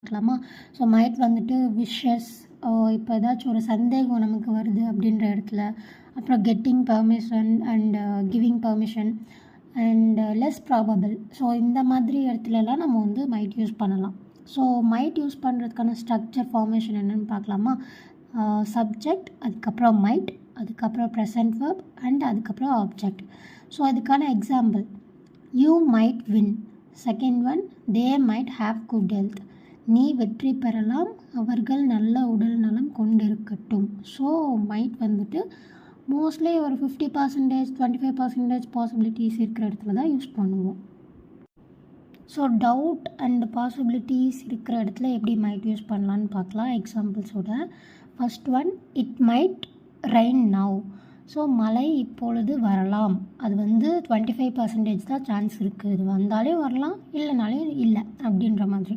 பார்க்கலாமா? So might வந்துட்டு wishes இப்போ ஏதாச்சும் ஒரு சந்தேகம் நமக்கு வருது அப்படின்ற இடத்துல, அப்புறம் getting permission and giving permission and less probable. So இந்த மாதிரி இடத்துலலாம் நம்ம வந்து மைட் யூஸ் பண்ணலாம். ஸோ மைட் யூஸ் பண்ணுறதுக்கான ஸ்ட்ரக்சர் ஃபார்மேஷன் என்னென்னு பார்க்கலாமா? சப்ஜெக்ட், அதுக்கப்புறம் மைட், அதுக்கப்புறம் ப்ரெசன்ட் வெர்ப் அண்ட் அதுக்கப்புறம் ஆப்ஜெக்ட். ஸோ அதுக்கான example, you might win. Second one, they might have good health. நீ வெற்றி பெறலாம், அவர்கள் நல்ல உடல் நலம் கொண்டிருக்கட்டும். ஸோ மைட் வந்துட்டு மோஸ்ட்லி ஒரு 50%, 25% பாசிபிலிட்டிஸ் இருக்கிற இடத்துல தான் யூஸ் பண்ணுவோம். ஸோ டவுட் அண்ட் பாசிபிலிட்டிஸ் இருக்கிற இடத்துல எப்படி மைட் யூஸ் பண்ணலான்னு பார்க்கலாம் எக்ஸாம்பிள்ஸோட. First one, it might rain now. So மழை இப்பொழுது வரலாம். அது வந்து 25% தான் சான்ஸ் இருக்குது. இது வந்தாலே வரலாம், இல்லைனாலும் இல்லை அப்படின்ற மாதிரி.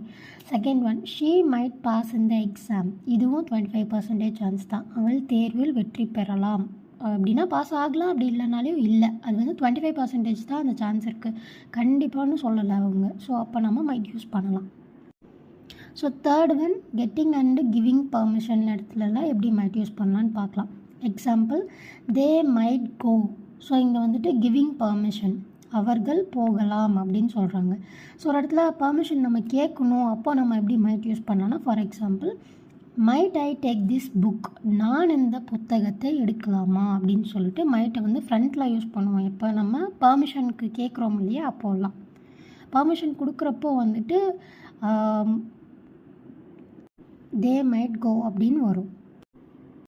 Second one, she might pass in the exam. இதுவும் 25% சான்ஸ் தான். அவள் தேர்வில் வெற்றி பெறலாம். அப்படின்னா பாஸ் ஆகலாம், அப்படி இல்லைனாலும் இல்லை. அது வந்து 25% தான் அந்த சான்ஸ் இருக்குது. கண்டிப்பான்னு சொல்லலை அவங்க. ஸோ அப்போ நம்ம மைட் யூஸ் பண்ணலாம். So third one, getting and giving permission இடத்துலலாம் எப்படி மைட் யூஸ் பண்ணலான்னு பார்க்கலாம். Example, they might go. So இங்கே வந்துட்டு கிவிங் பர்மிஷன், அவர்கள் போகலாம் அப்படின்னு சொல்கிறாங்க. ஸோ ஒரு இடத்துல பர்மிஷன் நம்ம கேட்கணும், அப்போ நம்ம எப்படி மைட் யூஸ் பண்ணலாம்னா, for example, might I take this book. நான் இந்த புத்தகத்தை எடுக்கலாமா அப்படின்னு சொல்லிட்டு மைட்டை வந்து ஃப்ரண்ட்டில் யூஸ் பண்ணுவோம். எப்போ நம்ம பர்மிஷனுக்கு கேட்குறோம் இல்லையா, அப்போல்லாம். பர்மிஷன் கொடுக்குறப்போ வந்துட்டு தே மைட் கோ அப்படின்னு வரும்.